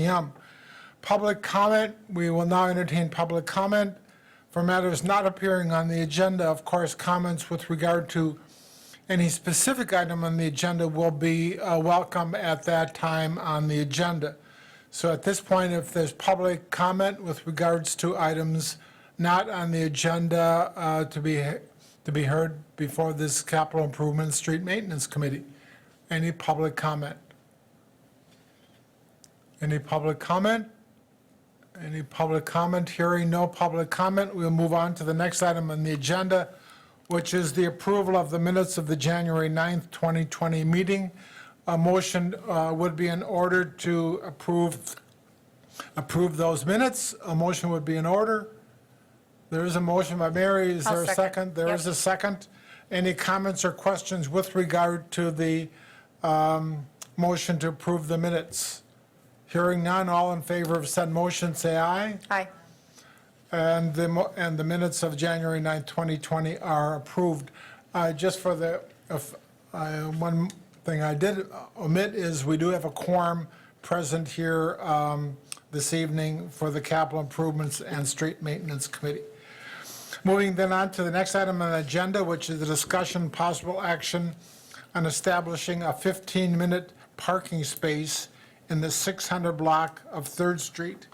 p.m. Public comment, we will now entertain public comment for matters not appearing on the agenda. Of course, comments with regard to any specific item on the agenda will be welcome at that time on the agenda. So at this point, if there's public comment with regards to items not on the agenda to be heard before this Capital Improvement Street Maintenance Committee, any public comment? Any public comment? Any public comment? Hearing no public comment, we'll move on to the next item on the agenda, which is the approval of the minutes of the January 9th, 2020 meeting. A motion would be in order to approve those minutes. A motion would be in order. There is a motion by Mary. Is there a second? There is a second. Any comments or questions with regard to the motion to approve the minutes? Hearing none, all in favor of said motion, say aye. Aye. And the minutes of January 9th, 2020 are approved. Just for the, one thing I did omit is we do have a quorum present here this evening for the Capital Improvements and Street Maintenance Committee. Moving then on to the next item on the agenda, which is the discussion possible action on establishing a 15-minute parking space in the 600 block of 3rd Street.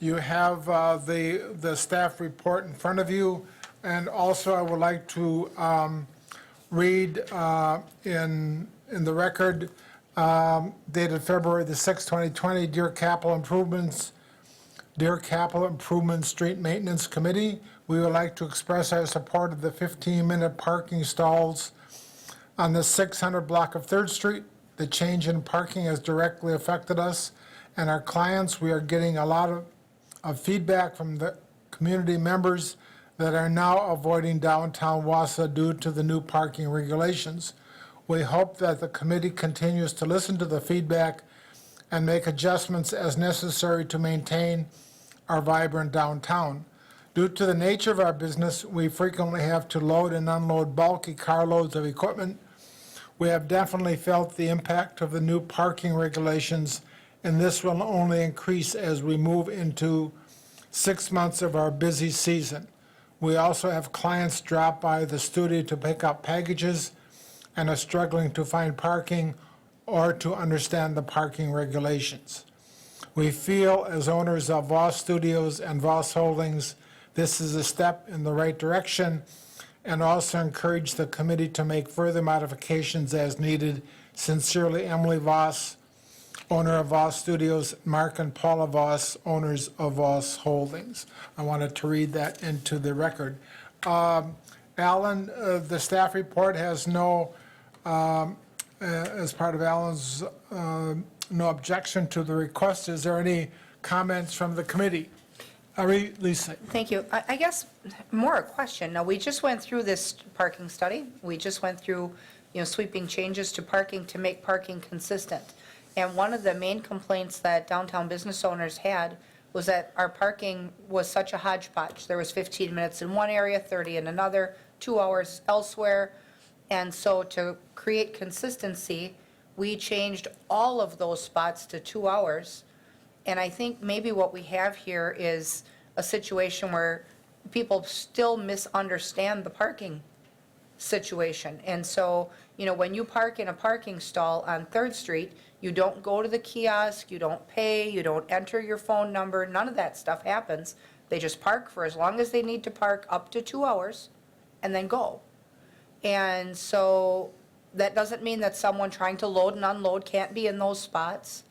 You have the staff report in front of you, and also I would like to read in the record dated February the 6th, 2020, Dear Capital Improvement Street Maintenance Committee, we would like to express our support of the 15-minute parking stalls on the 600 block of 3rd Street. The change in parking has directly affected us and our clients. We are getting a lot of feedback from the community members that are now avoiding downtown Wausau due to the new parking regulations. We hope that the committee continues to listen to the feedback and make adjustments as necessary to maintain our vibrant downtown. Due to the nature of our business, we frequently have to load and unload bulky carloads of equipment. We have definitely felt the impact of the new parking regulations, and this will only increase as we move into 6 months of our busy season. We also have clients drop by the studio to pick up packages and are struggling to find parking or to understand the parking regulations. We feel, as owners of Voss Studios and Voss Holdings, this is a step in the right direction, and also encourage the committee to make further modifications as needed. Sincerely, Emily Voss, owner of Voss Studios, Mark and Paula Voss, owners of Voss Holdings. I wanted to read that into the record. Alan, the staff report has no, as part of Alan's, no objection to the request. Is there any comments from the committee? Lisa. Thank you. I guess more a question. Now, we just went through this parking study. We just went through, sweeping changes to parking to make parking consistent. And one of the main complaints that downtown business owners had was that our parking was such a hodgepodge. There was 15 minutes in one area, 30 in another, 2 hours elsewhere. And so to create consistency, we changed all of those spots to 2 hours. And I think maybe what we have here is a situation where people still misunderstand the parking situation. And so, when you park in a parking stall on 3rd Street, you don't go to the kiosk, you don't pay, you don't enter your phone number, none of that stuff happens. They just park for as long as they need to park, up to 2 hours, and then go. And so that doesn't mean that someone trying to load and unload can't be in those spots.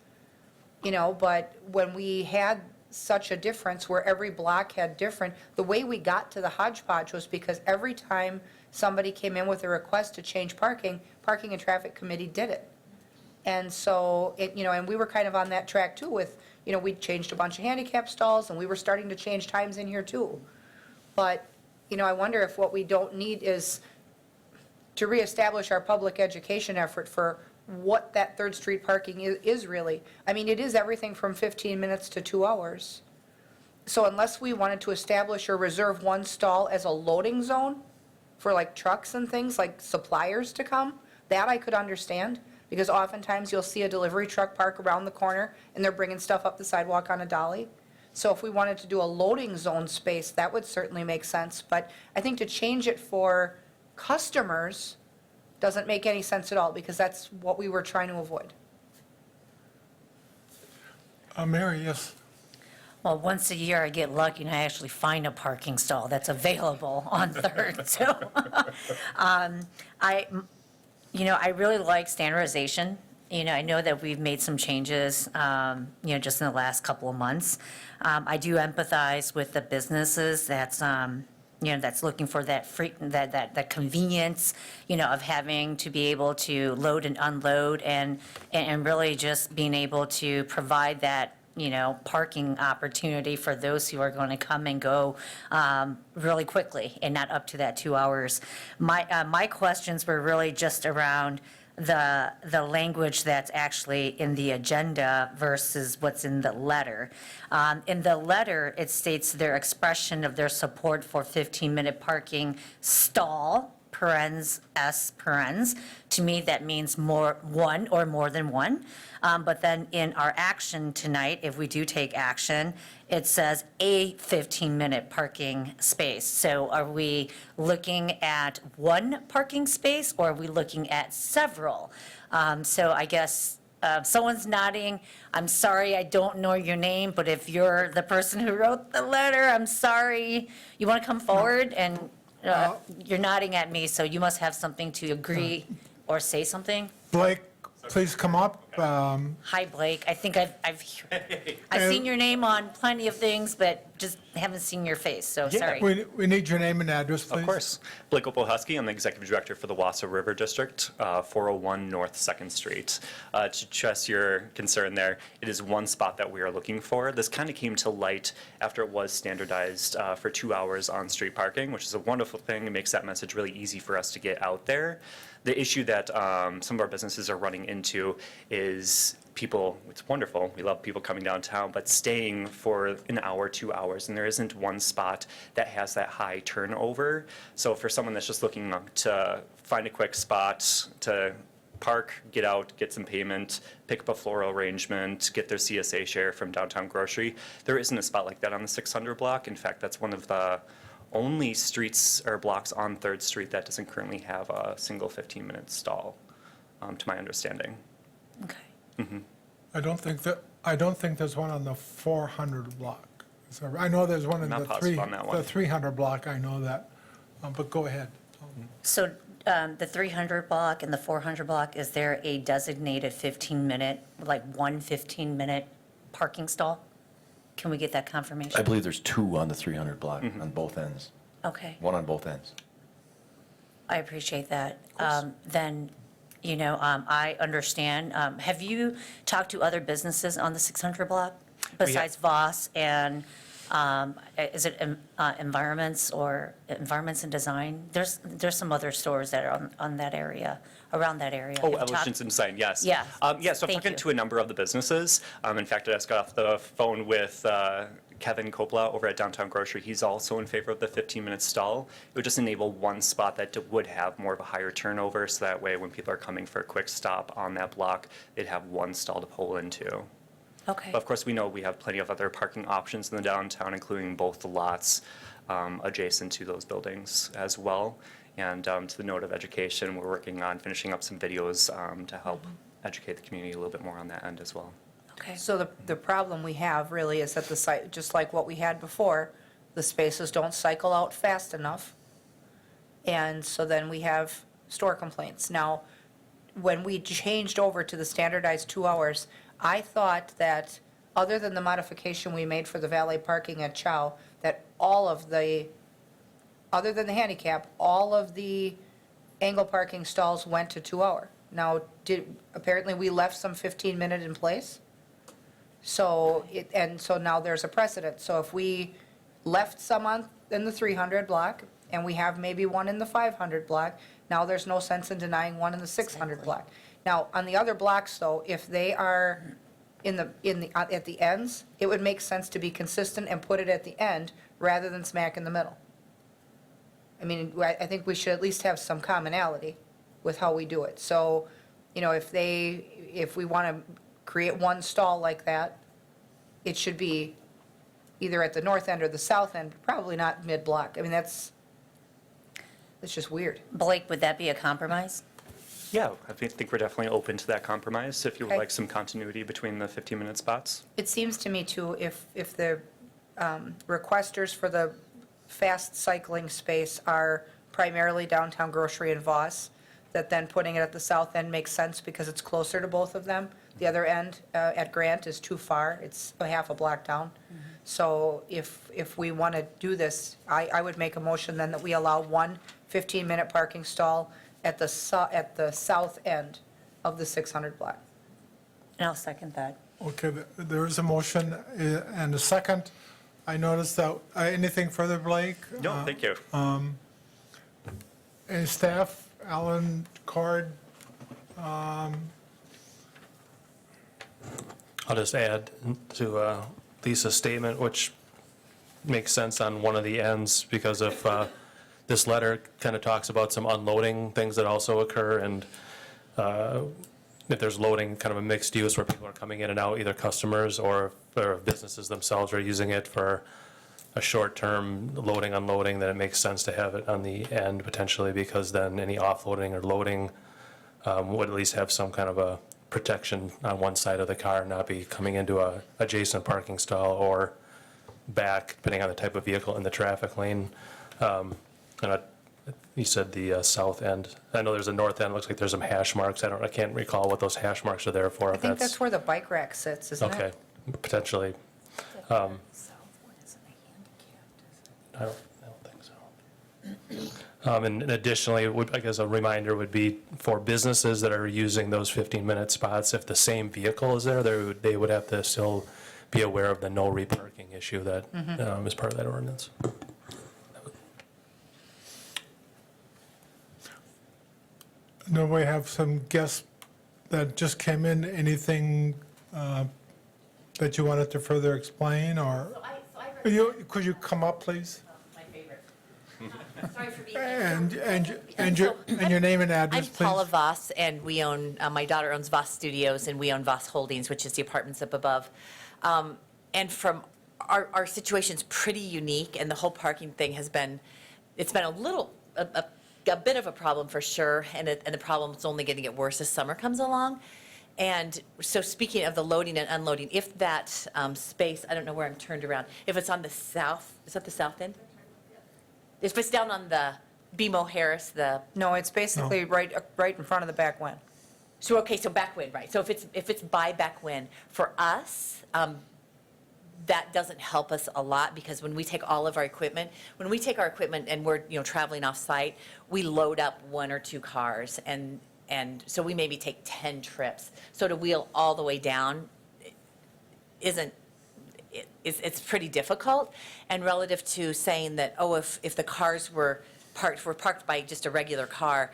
But when we had such a difference where every block had different, the way we got to the hodgepodge was because every time somebody came in with a request to change parking, Parking and Traffic Committee did it. And so, and we were kind of on that track too with, we changed a bunch of handicap stalls and we were starting to change times in here too. But, I wonder if what we don't need is to reestablish our public education effort for what that 3rd Street parking is really. I mean, it is everything from 15 minutes to 2 hours. So unless we wanted to establish or reserve one stall as a loading zone for like trucks and things, like suppliers to come, that I could understand. Because oftentimes you'll see a delivery truck park around the corner and they're bringing stuff up the sidewalk on a dolly. So if we wanted to do a loading zone space, that would certainly make sense. But I think to change it for customers doesn't make any sense at all, because that's what we were trying to avoid. Mary, yes. Well, once a year I get lucky and I actually find a parking stall that's available on Third. So, I really like standardization. I know that we've made some changes, just in the last couple of months. I do empathize with the businesses that's looking for that convenience, of having to be able to load and unload and really just being able to provide that, parking opportunity for those who are going to come and go really quickly and not up to that 2 hours. My questions were really just around the language that's actually in the agenda versus what's in the letter. In the letter, it states their expression of their support for 15-minute parking stall, parens, S parens. To me, that means one or more than one. But then in our action tonight, if we do take action, it says a 15-minute parking space. So are we looking at one parking space, or are we looking at several? So I guess someone's nodding. I'm sorry, I don't know your name, but if you're the person who wrote the letter, I'm sorry. You want to come forward? And you're nodding at me, so you must have something to agree or say something. Blake, please come up. Hi, Blake. I think I've seen your name on plenty of things, but just haven't seen your face, so Yeah. sorry. We need your name and address, please. Of course. Blake Opohusky, I'm the Executive Director for the Wausau River District, 401 North 2nd Street. To address your concern there, it is one spot that we are looking for. This kind of came to light after it was standardized for 2 hours on street parking, which is a wonderful thing. It makes that message really easy for us to get out there. The issue that some of our businesses are running into is people, it's wonderful, we love people coming downtown, but staying for an hour, 2 hours, and there isn't one spot that has that high turnover. So for someone that's just looking to find a quick spot to park, get out, get some payment, pick up a floral arrangement, get their CSA share from downtown grocery, there isn't a spot like that on the 600 block. In fact, that's one of the only streets or blocks on 3rd Street that doesn't currently have a single 15-minute stall, to my understanding. Okay. I don't think there's one on the 400 block. So I know there's one in Not the positive on that one. the 300 block, I know that. But go ahead. So the 300 block and the 400 block, is there a designated 15-minute, like one 15-minute parking stall? Can we get that confirmation? I believe there's two on the 300 block on both ends, Okay, one on both ends. I appreciate that. Then, I understand. Have you talked to other businesses on the 600 block besides Voss and, is it Environments and Design? There's some other stores that are on that area, around that area. Oh, Have you talked- Evolutions and Design, yes. Yeah. So I've Thank talked you. to a number of the businesses. In fact, I just got off the phone with Kevin Coppola over at Downtown Grocery. He's also in favor of the 15-minute stall. It would just enable one spot that would have more of a higher turnover, so that way when people are coming for a quick stop on that block, they'd have one stall to pull into. Okay. But of course, we know we have plenty of other parking options in the downtown, including both the lots adjacent to those buildings as well. And to the note of education, we're working on finishing up some videos to help educate the community a little bit more on that end as well. Okay. So the problem we have really is that the site, just like what we had before, the spaces don't cycle out fast enough. And so then we have store complaints. Now, when we changed over to the standardized 2 hours, I thought that, other than the modification we made for the valet parking at Chow, that other than the handicap, all of the angle parking stalls went to 2 hour. Now, apparently we left some 15-minute in place. So now there's a precedent. So if we left some in the 300 block, and we have maybe one in the 500 block, now there's no sense in denying one in the 600 Exactly. block. Now, on the other blocks, though, if they are at the ends, it would make sense to be consistent and put it at the end rather than smack in the middle. I mean, I think we should at least have some commonality with how we do it. So if we want to create one stall like that, it should be either at the north end or the south end, probably not mid-block. I mean, that's just weird. Blake, would that be a compromise? Yeah, I think we're definitely open to that compromise if you would Okay. like some continuity between the 15-minute spots. It seems to me too, if the requesters for the fast cycling space are primarily downtown grocery and Voss, that then putting it at the south end makes sense because it's closer to both of them. The other end at Grant is too far. It's a half a block down. So if we want to do this, I would make a motion then that we allow one 15-minute parking stall at the south end of the 600 block. And I'll second that. Okay, there is a motion and a second. I noticed that, anything further, Blake? No, thank you. Any staff, Alan, Cord? I'll just add to Lisa's statement, which makes sense on one of the ends, because if this letter kind of talks about some unloading things that also occur, and if there's loading, kind of a mixed use where people are coming in and out, either customers or businesses themselves are using it for a short-term loading, unloading, then it makes sense to have it on the end potentially, because then any offloading or loading would at least have some kind of a protection on one side of the car, not be coming into a adjacent parking stall or back, depending on the type of vehicle in the traffic lane. You said the south end. I know there's a north end. Looks like there's some hash marks. I can't recall what those hash marks are there for. I think that's where the bike rack sits, isn't it? Okay, potentially. I don't think so. And additionally, I guess a reminder would be for businesses that are using those 15-minute spots, if the same vehicle is there, they would have to still be aware of the no reparking issue that is part of that ordinance. No, we have some guests that just came in. Anything that you wanted to further explain, or? Could you come up, please? My favorite. Sorry for being here. And your name and address, I'm please? Paula Voss, and we own, my daughter owns Voss Studios, and we own Voss Holdings, which is the apartments up above. And from, our situation's pretty unique, and the whole parking thing has been, it's been a bit of a problem for sure, and the problem's only going to get worse as summer comes along. And so speaking of the loading and unloading, if that space, I don't know where I'm turned around, if it's on the south, is that the south end? If it's down on the BMO Harris, No, it's basically right in front of the back wing. so, okay, so back wind, right. So if it's by back wind, for us, that doesn't help us a lot, because when we take all of our equipment, and we're, traveling off-site, we load up one or two cars, and so we maybe take 10 trips. So to wheel all the way down it's pretty difficult. And relative to saying that, if the cars were parked by just a regular car,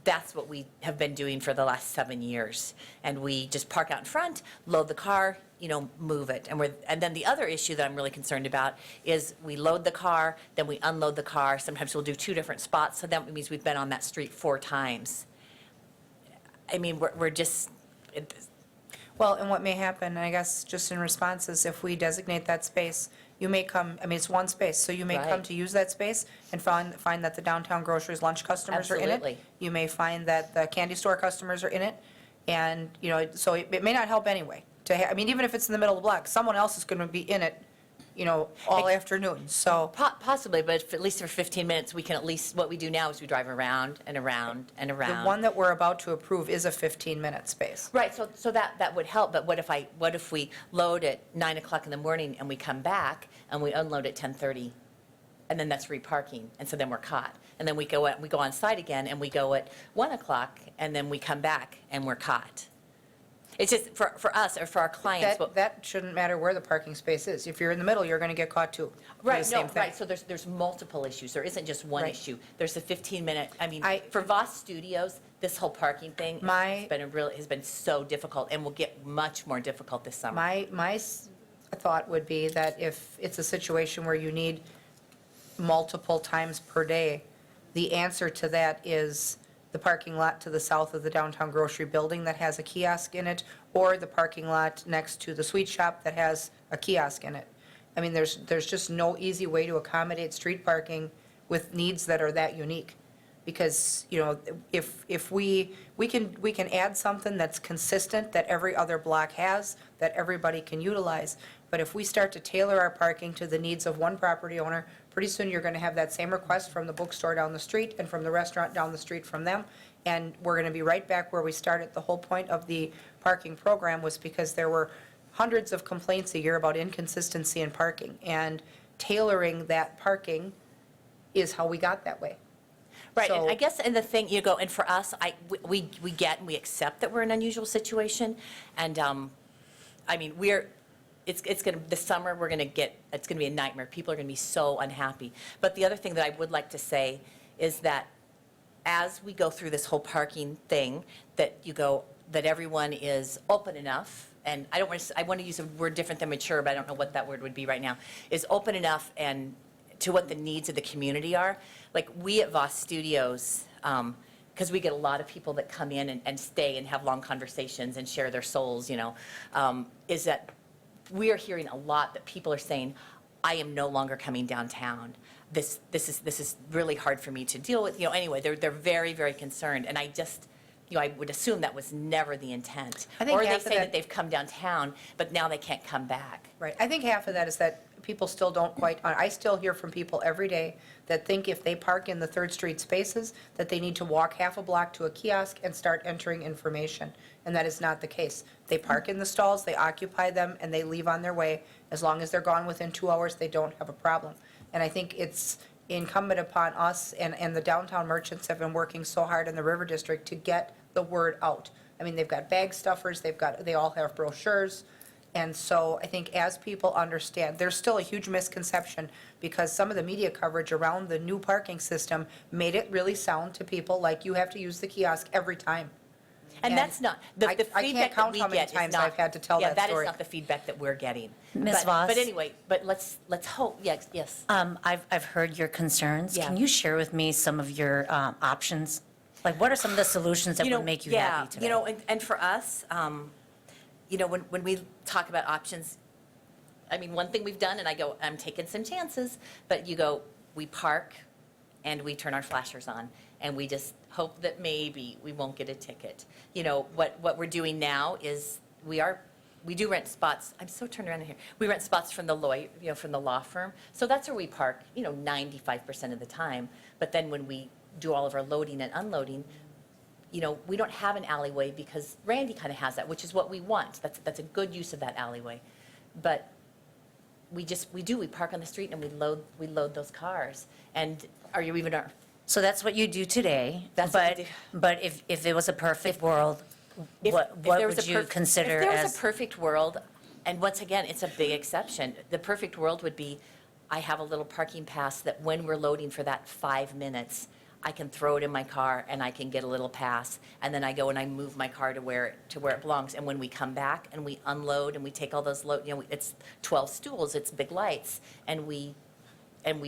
that's what we have been doing for the last 7 years. And we just park out in front, load the car, move it. And then the other issue that I'm really concerned about is we load the car, then we unload the car. Sometimes we'll do 2 different spots, so that means we've been on that street 4 times. I mean, we're just, Well, and what may happen, I guess, just in response, is if we designate that space, you may come, I mean, it's one space, so you may come Right. to use that space and find that the downtown groceries lunch customers are in it. Absolutely. You may find that the candy store customers are in it, and, so it may not help anyway. I mean, even if it's in the middle of the block, someone else is going to be in it, all afternoon, so. possibly, but at least for 15 minutes, we can at least, what we do now is we drive around and around and The around. one that we're about to approve is a 15-minute space. Right, so that would help, but what if we load at 9 o'clock in the morning and we come back and we unload at 10:30? And then that's reparking, and so then we're caught. And then we go on site again and we go at 1 o'clock, and then we come back and we're caught. It's just, for us, or for our clients, That shouldn't matter where the parking space is. If you're in the middle, you're going to get caught too. for the Right, no, same thing. right, so there's multiple issues. There isn't just one Right. issue. There's a 15-minute, I- for Voss Studios, this whole parking thing has been so difficult, and will get much more difficult this summer. My thought would be that if it's a situation where you need multiple times per day, the answer to that is the parking lot to the south of the downtown grocery building that has a kiosk in it, or the parking lot next to the sweet shop that has a kiosk in it. I mean, there's just no easy way to accommodate street parking with needs that are that unique. Because, you know, if we can add something that's consistent, that every other block has, that everybody can utilize. But if we start to tailor our parking to the needs of one property owner, pretty soon you're going to have that same request from the bookstore down the street and from the restaurant down the street from them. And we're going to be right back where we started. The whole point of the parking program was because there were hundreds of complaints a year about inconsistency in parking. And tailoring that parking is how we got that way. Right, and So- I guess, and the thing, you go, and for us, we get and we accept that we're in an unusual situation, and, I mean, it's gonna, this summer, it's gonna be a nightmare. People are gonna be so unhappy. But the other thing that I would like to say is that as we go through this whole parking thing, that everyone is open enough, and I want to use a word different than mature, but I don't know what that word would be right now, is open enough and to what the needs of the community are. Like, we at Voss Studios, because we get a lot of people that come in and stay and have long conversations and share their souls, you know, is that we are hearing a lot that people are saying, I am no longer coming downtown. This is really hard for me to deal with. You know, anyway, they're very, very concerned. And I just, you know, I would assume that was never the intent. I think Or they half of say that- that they've come downtown, but now they can't come back. Right. I think half of that is that people still don't quite, I still hear from people every day that think if they park in the Third Street spaces, that they need to walk half a block to a kiosk and start entering information. And that is not the case. They park in the stalls, they occupy them, and they leave on their way. As long as they're gone within 2 hours, they don't have a problem. And I think it's incumbent upon us, and the downtown merchants have been working so hard in the River District to get the word out. I mean, they've got bag stuffers, they all have brochures. And so I think as people understand, there's still a huge misconception because some of the media coverage around the new parking system made it really sound to people like you have to use the kiosk every time. And that's not, the I can't feedback that count we how many get is times not. I've had to tell yeah, that story. is not the feedback that we're getting. Ms. But- Voss? But anyway, but let's hope, yes. I've heard your concerns. Yeah. Can you share with me some of your options? Like, what are some of the solutions that would make you happy today? You know, and for us, you know, when we talk about options, I mean, one thing we've done, and I go, I'm taking some chances, but you go, we park and we turn our flashers on, and we just hope that maybe we won't get a ticket. You know, what we're doing now is we do rent spots. I'm so turned around in here. We rent spots from the lawyer, you know, from the law firm. So that's where we park, you know, 95% of the time. But then when we do all of our loading and unloading, you know, we don't have an alleyway because Randy kind of has that, which is what we want. That's a good use of that alleyway. But we park on the street and we load those cars. And are you even, So that's what you do today. That's what we do. But if it was a perfect world, what there was would a you perf- consider If there was as? a perfect world, and once again, it's a big exception, the perfect world would be, I have a little parking pass that when we're loading for that 5 minutes, I can throw it in my car and I can get a little pass, and then I go and I move my car to where it belongs. And when we come back and we unload and we take all those you know, it's 12 stools, it's big lights, and we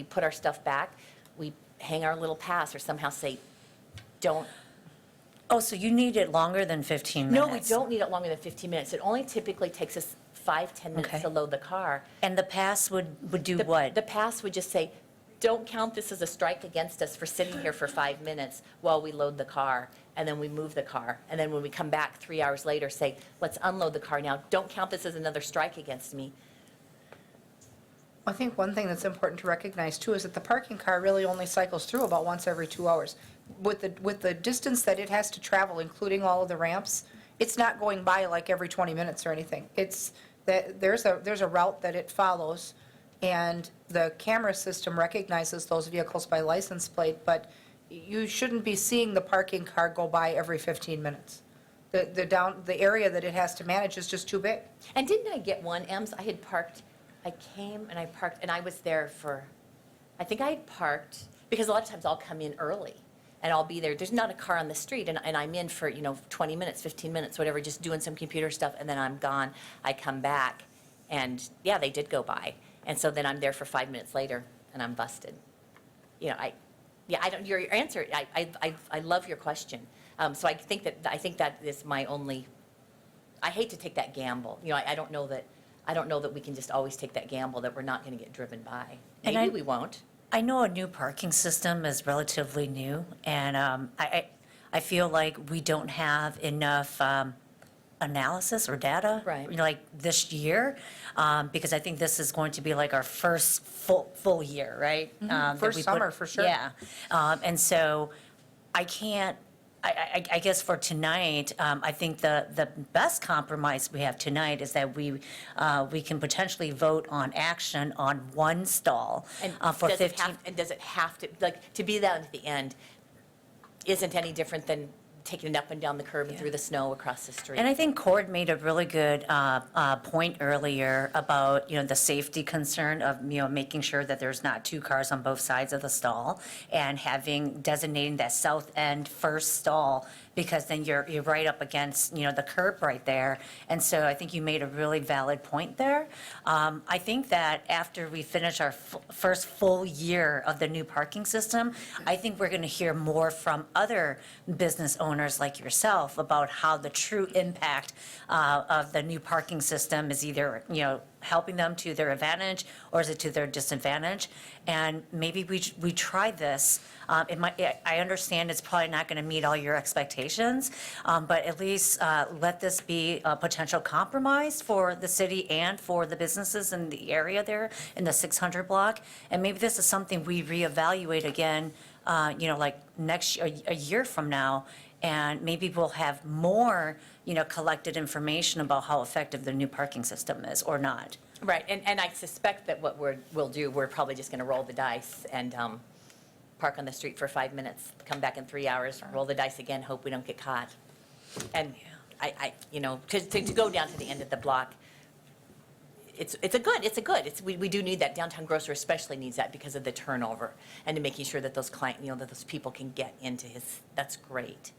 put our stuff back, we hang our little pass or somehow say, don't. Oh, so you need it longer than 15 No, we minutes? don't need it longer than 15 minutes. It only typically takes us 5-10 minutes Okay. to load the car. And the pass would do The- what? The pass would just say, don't count this as a strike against us for sitting here for 5 minutes while we load the car, and then we move the car. And then when we come back 3 hours later, say, let's unload the car now. Don't count this as another strike against me. I think one thing that's important to recognize too is that the parking car really only cycles through about once every 2 hours. With the distance that it has to travel, including all of the ramps, it's not going by like every 20 minutes or anything. It's that there's a route that it follows, and the camera system recognizes those vehicles by license plate, but you shouldn't be seeing the parking car go by every 15 minutes. The area that it has to manage is just too big. And didn't I get one, Ems? I came and I parked, and I was there I think I had parked, because a lot of times I'll come in early, and I'll be there. There's not a car on the street, and I'm in for, 20 minutes, 15 minutes, whatever, just doing some computer stuff, and then I'm gone. I come back, and yeah, they did go by. And so then I'm there for 5 minutes later, and I'm busted. Yeah, I don't, your answer, I love your question. So I think that is my only, I hate to take that gamble. You know, I don't know that we can just always take that gamble that we're not going to get driven by. And Maybe we won't. I know a new parking system is relatively new, and I feel like we don't have enough analysis or data. Right. You know, like this year, because I think this is going to be like our first full year, right? That First we put- summer, for sure. Yeah. And so I can't, I guess for tonight, I think the best compromise we have tonight is that we can potentially vote on action on one stall for Does it 15. have, and does it have to, like, to be that at the end isn't any different than taking it up and down the curb and through the snow across the street? And I think Cord made a really good point earlier about, you know, the safety concern of, you know, making sure that there's not two cars on both sides of the stall and designating that south end first stall, because then you're right up against, you know, the curb right there. And so I think you made a really valid point there. I think that after we finish our first full year of the new parking system, I think we're going to hear more from other business owners like yourself about how the true impact of the new parking system is either, you know, helping them to their advantage or is it to their disadvantage? And maybe we try this. I understand it's probably not going to meet all your expectations, but at least let this be a potential compromise for the city and for the businesses in the area there in the 600 block. And maybe this is something we reevaluate again, you know, like a year from now. And maybe we'll have more, you know, collected information about how effective the new parking system is or not. Right, and I suspect that what we'll do, we're probably just going to roll the dice and park on the street for 5 minutes, come back in 3 hours, roll the dice again, hope we don't get caught. And you know, to go down to the end of the block, it's a good, we do need that. Downtown grocer especially needs that because of the turnover and to making sure that those you know, that those people can get into his, that's great.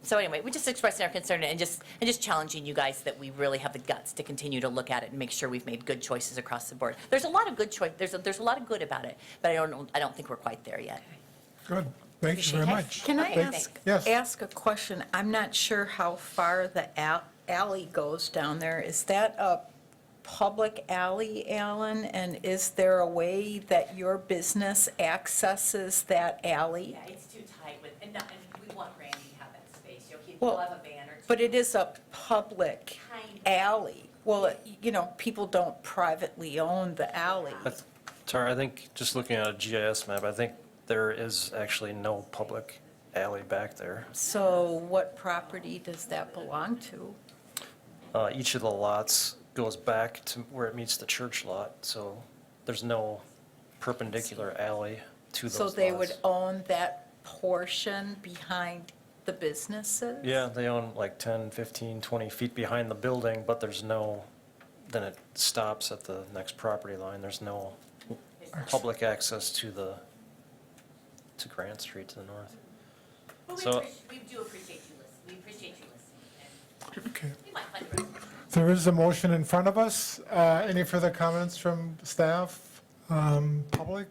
So anyway, we're just expressing our concern and just challenging you guys that we really have the guts to continue to look at it and make sure we've made good choices across the board. There's a lot of good choice, there's a lot of good about it, but I don't think we're quite there yet. Good. Thank you very much. Can I Thanks. ask Yes. a question? I'm not sure how far the alley goes down there. Is that a public alley, Alan? And is there a way that your business accesses that alley? Yeah, it's too tight and we want Randy to have that space. He'll Well, have a banner. But it is a public Kind of. alley. Well, you know, people don't privately own the alley. Tara, I think, just looking at a GIS map, I think there is actually no public alley back there. So what property does that belong to? Each of the lots goes back to where it meets the church lot, so there's no perpendicular alley to those So lots. they would own that portion behind the businesses? Yeah, they own like 10, 15, 20 feet behind the building, but there's no, then it stops at the next property line. There's no public access to Grant Street to the north. Well, So- we do appreciate you listening. We appreciate you listening. Okay. And you might find the rest. There is a motion in front of us. Any further comments from staff, public?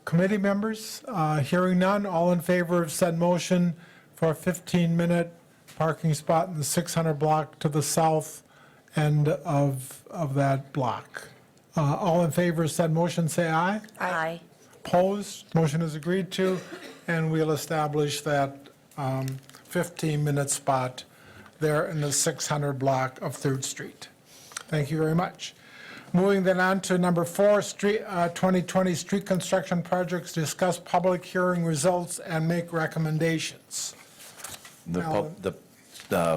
Committee members? Hearing none, all in favor of said motion for a 15-minute parking spot in the 600 block to the south end of that block. All in favor of said motion, say aye. Aye. Opposed? Motion is agreed to, and we'll establish that 15-minute spot there in the 600 block of 3rd Street. Thank you very much. Moving then on to number 4, 2020 street construction projects, discuss public hearing results and make recommendations. Alan. The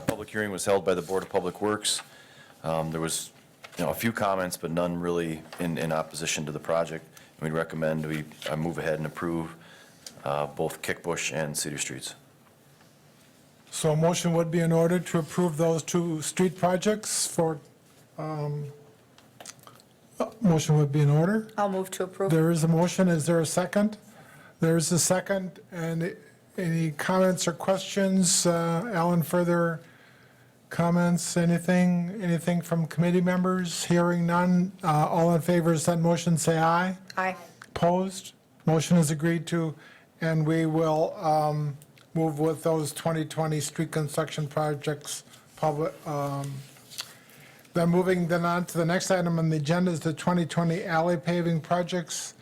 public hearing was held by the Board of Public Works. There was, a few comments, but none really in opposition to the project. We'd recommend I move ahead and approve both Kickbush and Cedar Streets. So a motion would be in order to approve those 2 street projects for, motion would be in order. I'll move to approve. There is a motion, is there a second? There is a second, and any comments or questions? Alan, further comments, anything from committee members? Hearing none, all in favor of said motion, say aye. Aye. Opposed? Motion is agreed to, and we will move with those 2020 street construction projects public. Then moving then on to the next item on the agenda is the 2020 alley paving projects.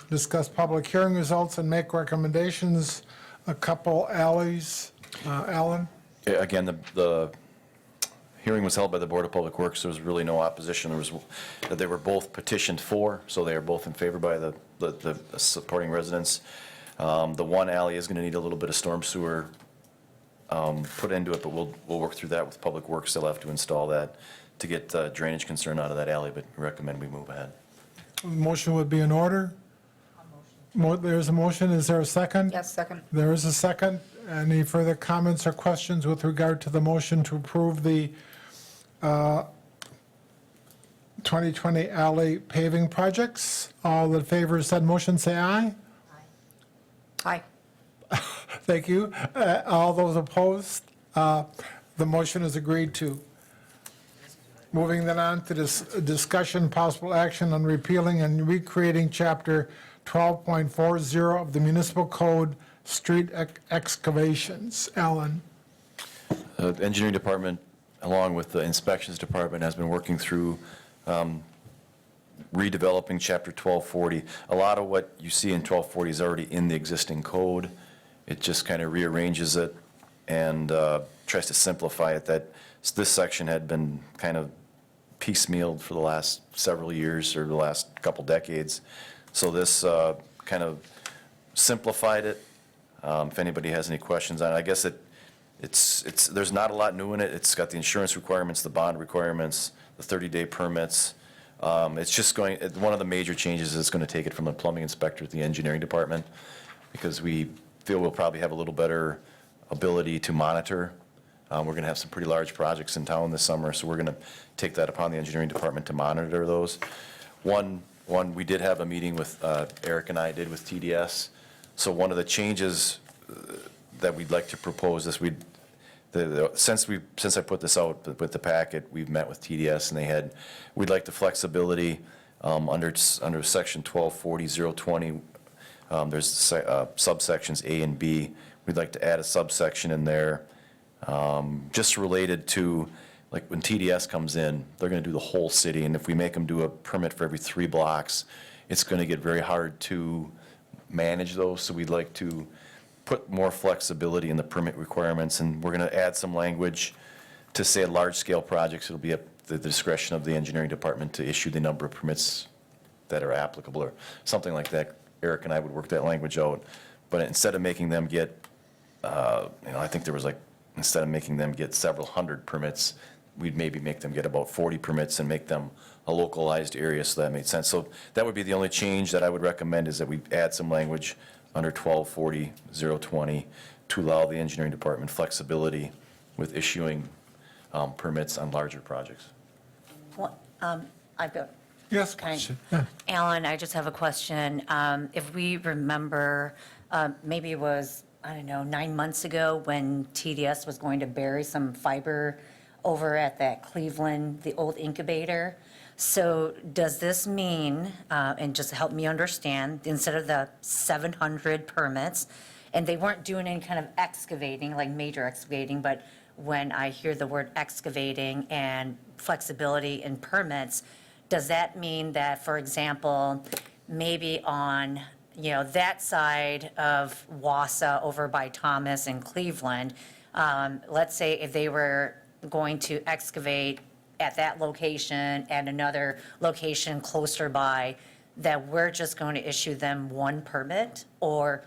Discuss public hearing results and make recommendations. A couple alleys. Alan? Yeah, again, the hearing was held by the Board of Public Works. There was really no opposition. They were both petitioned for, so they are both in favor by the supporting residents. The one alley is going to need a little bit of storm sewer put into it, but we'll work through that with Public Works. They'll have to install that to get drainage concern out of that alley, but recommend we move ahead. Motion would be in order. There's a motion. Is there a second? Yes, second. There is a second. Any further comments or questions with regard to the motion to approve the 2020 alley paving projects? All in favor of said motion, say aye. Aye. Thank you. All those opposed? The motion is agreed to. Moving then on to this discussion, possible action on repealing and recreating Chapter 12.40 of the Municipal Code, street excavations. Alan? The engineering department, along with the inspections department, has been working through redeveloping Chapter 1240. A lot of what you see in 1240 is already in the existing code. It just kind of rearranges it and tries to simplify it. That this section had been kind of piecemealed for the last several years or the last couple decades. So this kind of simplified it. If anybody has any questions on it, I guess there's not a lot new in it. It's got the insurance requirements, the bond requirements, the 30-day permits. It's just one of the major changes is it's going to take it from the plumbing inspector to the engineering department, because we feel we'll probably have a little better ability to monitor. We're going to have some pretty large projects in town this summer, so we're going to take that upon the engineering department to monitor those. One, we did have a meeting with, Eric and I did with TDS. So one of the changes that we'd like to propose is since I put this out with the packet, we've met with TDS, and we'd like the flexibility under section 1240.020. There's subsections A and B. We'd like to add a subsection in there just related to, like, when TDS comes in, they're going to do the whole city, and if we make them do a permit for every 3 blocks, it's going to get very hard to manage those. So we'd like to put more flexibility in the permit requirements, and we're going to add some language to say large-scale projects, it'll be at the discretion of the engineering department to issue the number of permits that are applicable, or something like that. Eric and I would work that language out, but instead of making them get, I think there was instead of making them get several hundred permits, we'd maybe make them get about 40 permits and make them a localized area, so that made sense. So that would be the only change that I would recommend, is that we add some language under 1240.020 to allow the engineering department flexibility with issuing permits on larger projects. Well, I've got, Yes, Can I- question. Yeah. Alan, I just have a question. If we remember, maybe it was, I don't know, 9 months ago, when TDS was going to bury some fiber over at that Cleveland, the old incubator. So does this mean, and just help me understand, instead of the 700 permits, and they weren't doing any kind of excavating, like major excavating, but when I hear the word excavating and flexibility in permits, does that mean that, for example, maybe on, that side of Wausau over by Thomas and Cleveland, let's say if they were going to excavate at that location and another location closer by, that we're just going to issue them one permit? Or,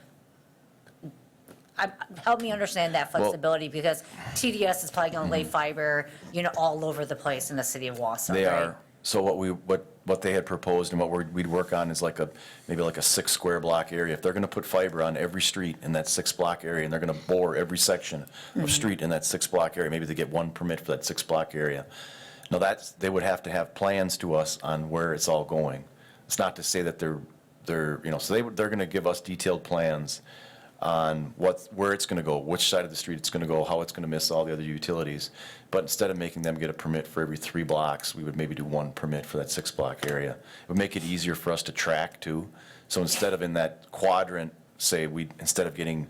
help me understand that flexibility, because TDS is probably going to lay fiber, all over the place in the city of Wausau, They right? are. So what they had proposed and what we'd work on is maybe a 6 square block area. If they're going to put fiber on every street in that 6 block area, and they're going to bore every section of street in that 6 block area, maybe they get one permit for that 6 block area. Now they would have to have plans to us on where it's all going. It's not to say that they're so they're going to give us detailed plans on where it's going to go, which side of the street it's going to go, how it's going to miss all the other utilities. But instead of making them get a permit for every 3 blocks, we would maybe do 1 permit for that 6-block area. It would make it easier for us to track too. So instead of in that quadrant, say, instead of getting,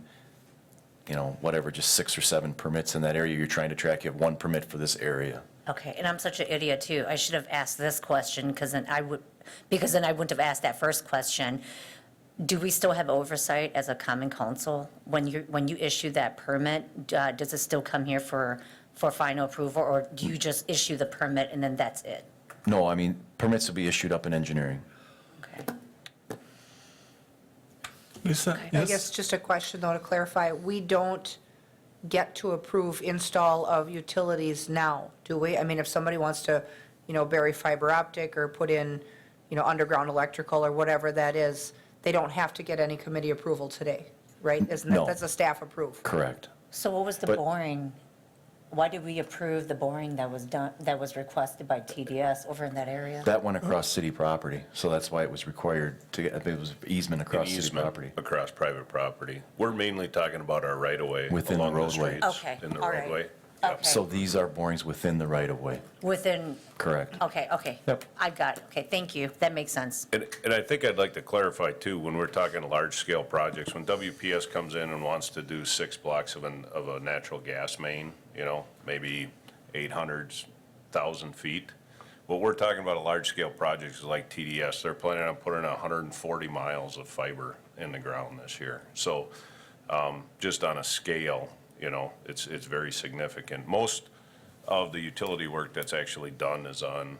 whatever, just 6 or 7 permits in that area you're trying to track, you have 1 permit for this area. Okay, and I'm such an idiot too. I should have asked this question because then I wouldn't have asked that first question. Do we still have oversight as a common council? When you issue that permit, does it still come here for final approval, or do you just issue the permit and then that's it? No, I mean, permits will be issued up in engineering. Okay. Lisa, I yes? guess just a question though to clarify, we don't get to approve install of utilities now, do we? I mean, if somebody wants to, bury fiber optic or put in, underground electrical or whatever that is, they don't have to get any committee approval today, right? Isn't that, No. that's a staff approve? Correct. So what was the But- boring? Why did we approve the boring that was requested by TDS over in that area? That went across city property, so that's why it was required to get, it was easement An across city easement property. across private property. We're mainly talking about our right-of-way Within the along the roadway. streets. Okay, In the all right. roadway. Okay. So these are borings within the right-of-way. Within, Correct. okay. Yep. I got it. Okay, thank you. That makes sense. And I think I'd like to clarify too, when we're talking large-scale projects, when WPS comes in and wants to do 6 blocks of a natural gas main, maybe 800,000 feet. What we're talking about a large-scale project is like TDS. They're planning on putting 140 miles of fiber in the ground this year. So just on a scale, it's very significant. Most of the utility work that's actually done is on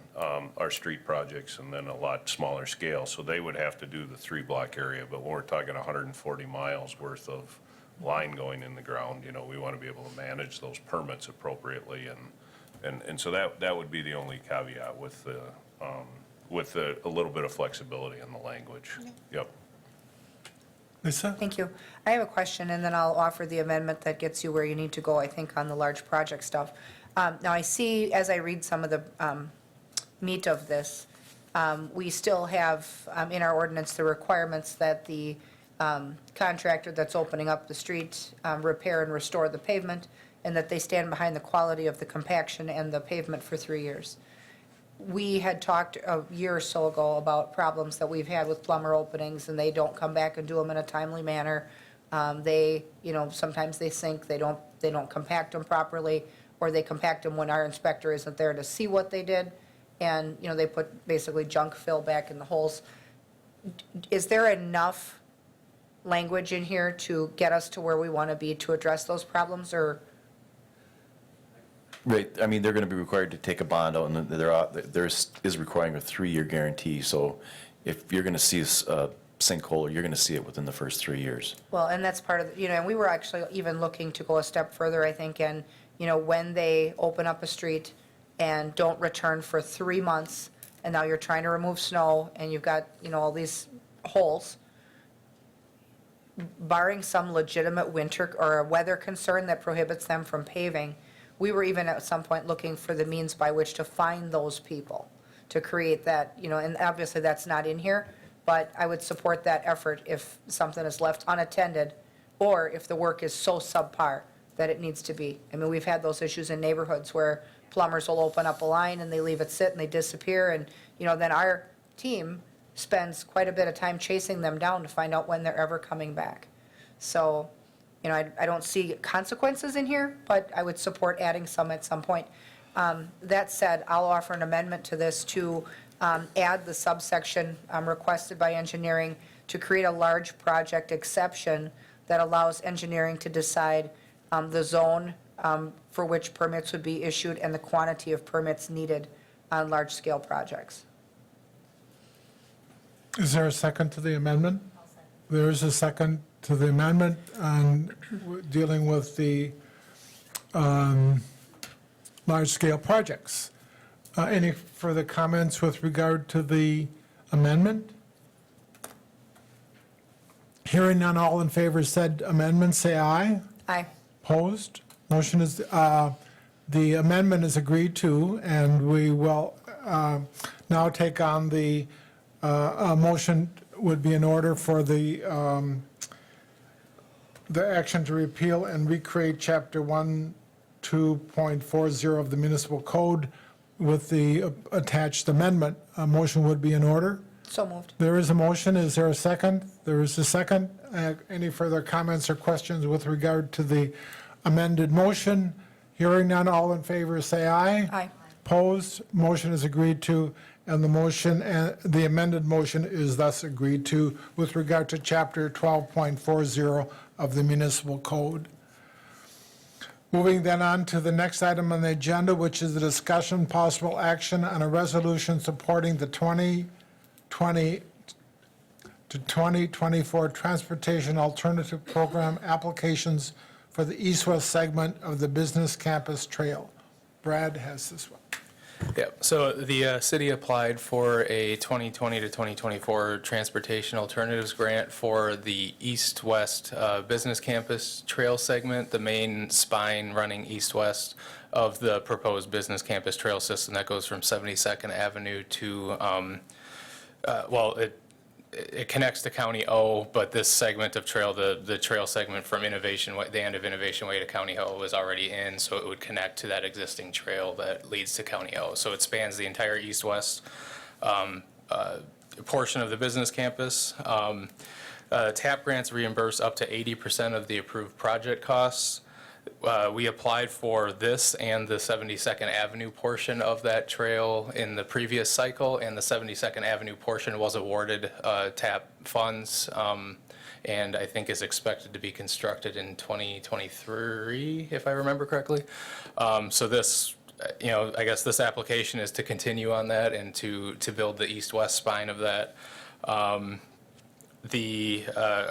our street projects and then a lot smaller scale. So they would have to do the 3-block area, but when we're talking 140 miles worth of line going in the ground, we want to be able to manage those permits appropriately. And so that would be the only caveat with a little bit of flexibility in the language. Yep. Lisa? Thank you. I have a question, and then I'll offer the amendment that gets you where you need to go, I think, on the large project stuff. Now, I see, as I read some of the meat of this, we still have in our ordinance the requirements that the contractor that's opening up the street repair and restore the pavement, and that they stand behind the quality of the compaction and the pavement for 3 years. We had talked a year or so ago about problems that we've had with plumber openings, and they don't come back and do them in a timely manner. They, sometimes they sink, they don't compact them properly, or they compact them when our inspector isn't there to see what they did, and, they put basically junk fill back in the holes. Is there enough language in here to get us to where we want to be to address those problems, or? Right, I mean, they're going to be required to take a bond out, and there is requiring a 3-year guarantee. So if you're going to see a sinkhole, you're going to see it within the first 3 years. Well, and that's part of, and we were actually even looking to go a step further, I think, and, when they open up a street and don't return for 3 months, and now you're trying to remove snow, and you've got, all these holes, barring some legitimate winter or a weather concern that prohibits them from paving, we were even at some point looking for the means by which to find those people, to create that, and obviously that's not in here, but I would support that effort if something is left unattended, or if the work is so subpar that it needs to be. I mean, we've had those issues in neighborhoods where plumbers will open up a line and they leave it sit and they disappear, and, then our team spends quite a bit of time chasing them down to find out when they're ever coming back. So, I don't see consequences in here, but I would support adding some at some point. That said, I'll offer an amendment to this to add the subsection requested by engineering to create a large project exception that allows engineering to decide the zone for which permits would be issued and the quantity of permits needed on large-scale projects. Is there a second to the amendment? There is a second to the amendment on dealing with the large-scale projects. Any further comments with regard to the amendment? Hearing none, all in favor said amendment, say aye. Aye. Opposed? Motion is, the amendment is agreed to, and we will now take on the, a motion would be in order for the the action to repeal and recreate Chapter 1.2.40 of the municipal code with the attached amendment. A motion would be in order. So moved. There is a motion. Is there a second? There is a second. Any further comments or questions with regard to the amended motion? Hearing none, all in favor, say aye. Aye. Opposed, motion is agreed to, and the motion, the amended motion is thus agreed to with regard to Chapter 12.40 of the municipal code. Moving then on to the next item on the agenda, which is the discussion possible action on a resolution supporting the 2020 to 2024 Transportation Alternative Program applications for the east-west segment of the Business Campus Trail. Brad has this one. Yeah, so the city applied for a 2020 to 2024 Transportation Alternatives Grant for the east-west Business Campus Trail segment, the main spine running east-west of the proposed Business Campus Trail system that goes from 72nd Avenue to, it connects to County O, but this segment of trail, the trail segment from Innovation Way, the end of Innovation Way to County O is already in, so it would connect to that existing trail that leads to County O. So it spans the entire east-west portion of the business campus. TAP grants reimburse up to 80% of the approved project costs. We applied for this and the 72nd Avenue portion of that trail in the previous cycle, and the 72nd Avenue portion was awarded TAP funds, and I think is expected to be constructed in 2023, if I remember correctly. So this, I guess this application is to continue on that and to build the east-west spine of that. A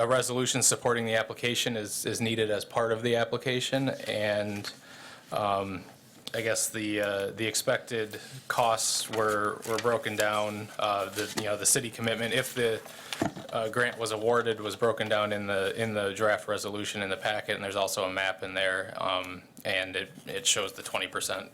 resolution supporting the application is needed as part of the application, and I guess the expected costs were broken down. The city commitment, if the grant was awarded, was broken down in the draft resolution in the packet, and there's also a map in there, and it shows the 20%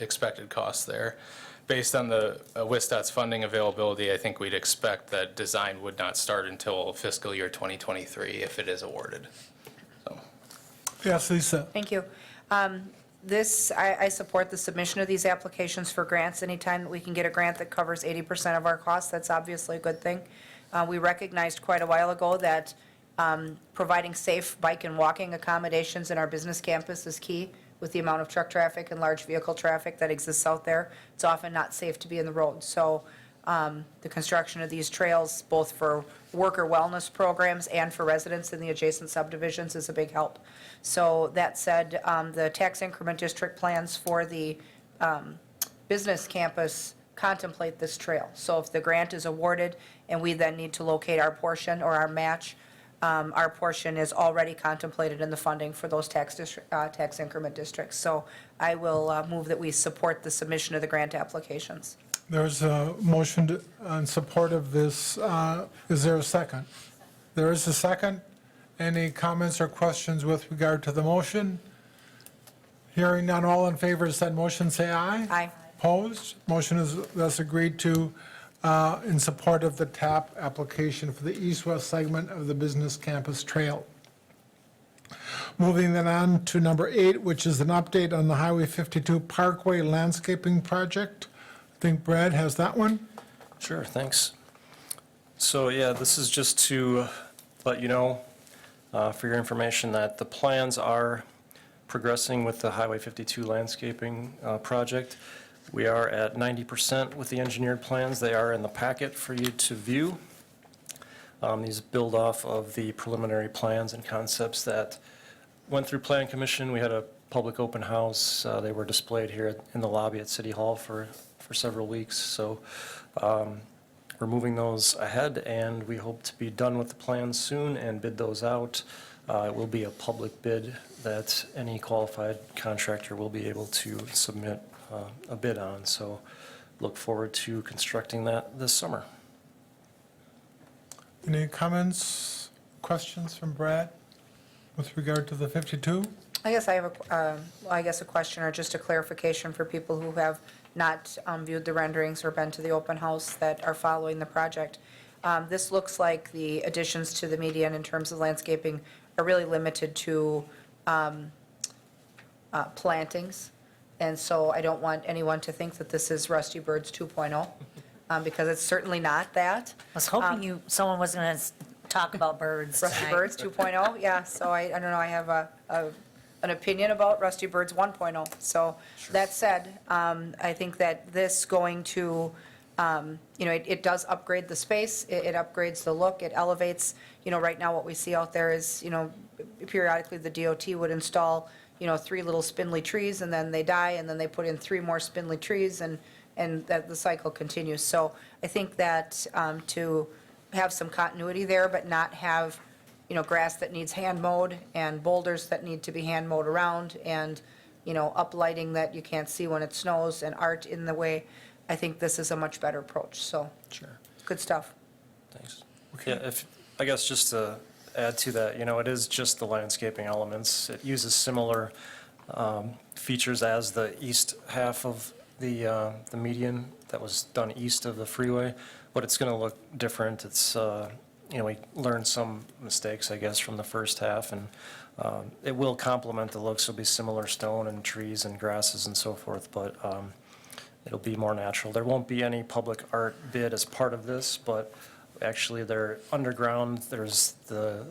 expected cost there. Based on the WISTOT's funding availability, I think we'd expect that design would not start until fiscal year 2023 if it is awarded. So. Yes, Lisa. Thank you. I support the submission of these applications for grants. Anytime that we can get a grant that covers 80% of our costs, that's obviously a good thing. We recognized quite a while ago that providing safe bike and walking accommodations in our business campus is key. With the amount of truck traffic and large vehicle traffic that exists out there, it's often not safe to be in the road. So the construction of these trails, both for worker wellness programs and for residents in the adjacent subdivisions, is a big help. So that said, the tax increment district plans for the business campus contemplate this trail. So if the grant is awarded and we then need to locate our portion or our match, our portion is already contemplated in the funding for those tax increment districts. So I will move that we support the submission of the grant applications. There's a motion in support of this. Is there a second? There is a second. Any comments or questions with regard to the motion? Hearing none, all in favor of said motion, say aye. Aye. Opposed? Motion is thus agreed to in support of the TAP application for the east-west segment of the Business Campus Trail. Moving then on to number 8, which is an update on the Highway 52 Parkway landscaping project. I think Brad has that one. Sure, thanks. So yeah, this is just to let you know, for your information, that the plans are progressing with the Highway 52 landscaping project. We are at 90% with the engineered plans. They are in the packet for you to view. These build off of the preliminary plans and concepts that went through Plan Commission. We had a public open house. They were displayed here in the lobby at City Hall for several weeks. So we're moving those ahead, and we hope to be done with the plans soon and bid those out. It will be a public bid that any qualified contractor will be able to submit a bid on. So look forward to constructing that this summer. Any comments, questions from Brad with regard to the 52? I guess I have a question or just a clarification for people who have not viewed the renderings or been to the open house that are following the project. This looks like the additions to the median in terms of landscaping are really limited to plantings. And so I don't want anyone to think that this is Rusty Bird's 2.0, because it's certainly not that. I was hoping someone was going to talk about birds Rusty tonight. Birds 2.0, yeah, so I don't know, I have an opinion about Rusty Birds 1.0. So that said, I think that this going to, it does upgrade the space, it upgrades the look, it elevates, right now what we see out there is, periodically the DOT would install, 3 little spindly trees, and then they die, and then they put in 3 more spindly trees, and that the cycle continues. So I think that to have some continuity there, but not have, grass that needs hand mowed, and boulders that need to be hand mowed around, and, uplighting that you can't see when it snows, and art in the way, I think this is a much better approach, so, Sure, good stuff. thanks. Yeah, I guess just to add to that, it is just the landscaping elements. It uses similar features as the east half of the median that was done east of the freeway, but it's going to look different. It's, we learned some mistakes, I guess, from the first half, and it will complement the looks. It'll be similar stone and trees and grasses and so forth, but it'll be more natural. There won't be any public art bid as part of this, but actually they're underground. There's the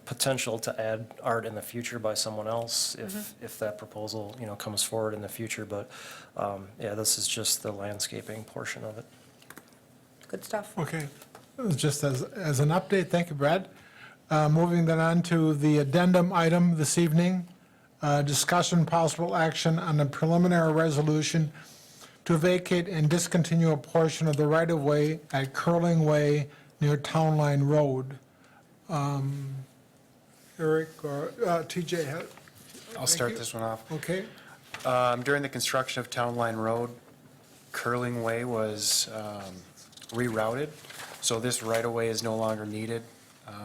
potential to add art in the future by someone else if that proposal, comes forward in the future. But yeah, this is just the landscaping portion of it. Good stuff. Okay, just as an update, thank you, Brad. Moving then on to the addendum item this evening, discussion possible action on a preliminary resolution to vacate and discontinue a portion of the right-of-way at Curling Way near Town Line Road. Eric or TJ? I'll start this one off. Okay, During the construction of Town Line Road, Curling Way was rerouted, so this right-of-way is no longer needed.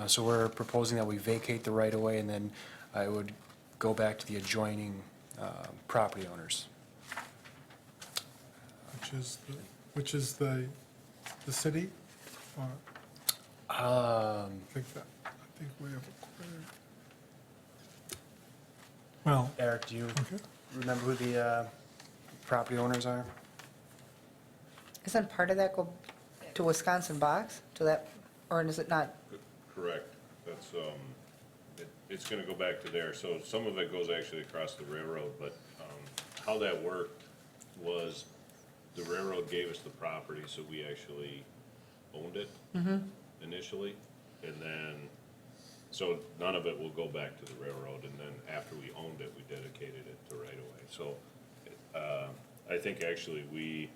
So we're proposing that we vacate the right-of-way, and then I would go back to the adjoining property owners. which is the city? Or- I think we have. Well, Eric, do you okay. remember who the property owners are? Isn't part of that go to Wisconsin Box, to that, or is it not? Correct. That's, it's gonna go back to there. So some of it goes actually across the railroad, but, how that worked was the railroad gave us the property, so we actually owned it initially. And then, so none of it will go back to the railroad, and then after we owned it, we dedicated it to right away. So, I think actually we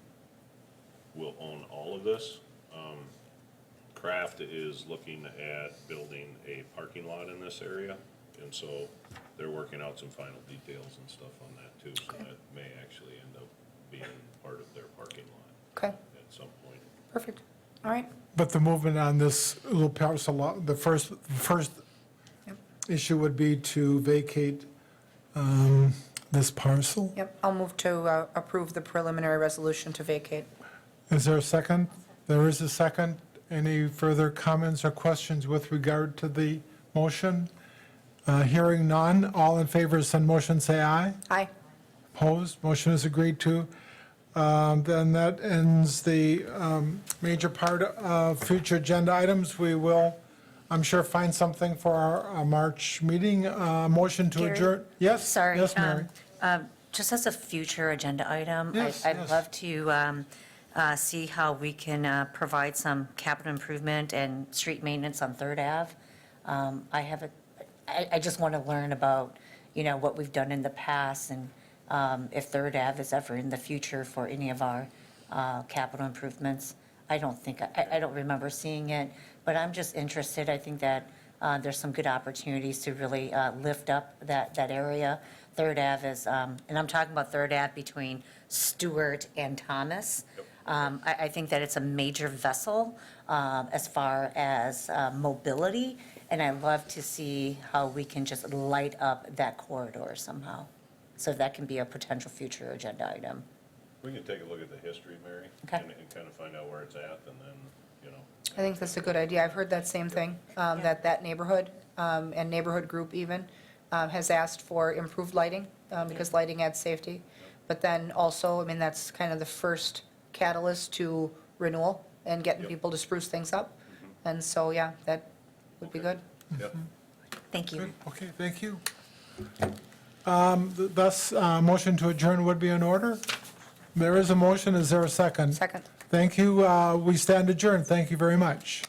will own all of this. Kraft is looking at building a parking lot in this area, and so they're working out some final details and stuff on that too, so that may actually end up being part of their parking lot Okay, at some point. perfect. All right. But the movement on this little parcel, the first Yep. issue would be to vacate this parcel. Yep, I'll move to approve the preliminary resolution to vacate. Is there a second? There is a second. Any further comments or questions with regard to the motion? Hearing none, all in favor of said motion, say aye. Aye. Opposed, motion is agreed to. Then that ends the major part of future agenda items. We will, I'm sure, find something for our March meeting. Motion to Gary? adjourn. Yes? Sorry. Yes, Mary? Just as a future agenda item, Yes, I'd yes. love to see how we can provide some capital improvement and street maintenance on Third Ave. I just want to learn about, what we've done in the past, and if Third Ave is ever in the future for any of our capital improvements. I don't remember seeing it, but I'm just interested. I think that there's some good opportunities to really lift up that area. Third Ave is, and I'm talking about Third Ave between Stewart and Thomas. I think that it's a major vessel as far as mobility, and I love to see how we can just light up that corridor somehow. So that can be a potential future agenda item. We can take a look at the history, Mary, Okay. and kind of find out where it's at, and then, I think that's a good idea. I've heard that same thing, that neighborhood and neighborhood group even, has asked for improved lighting, because lighting adds safety. But then also, I mean, that's kind of the first catalyst to renewal and getting people to spruce things up. And so, yeah, that would be good. Yep. Thank you. Good, okay, thank you. Thus, motion to adjourn would be in order. There is a motion, is there a second? Second. Thank you, we stand adjourned, thank you very much.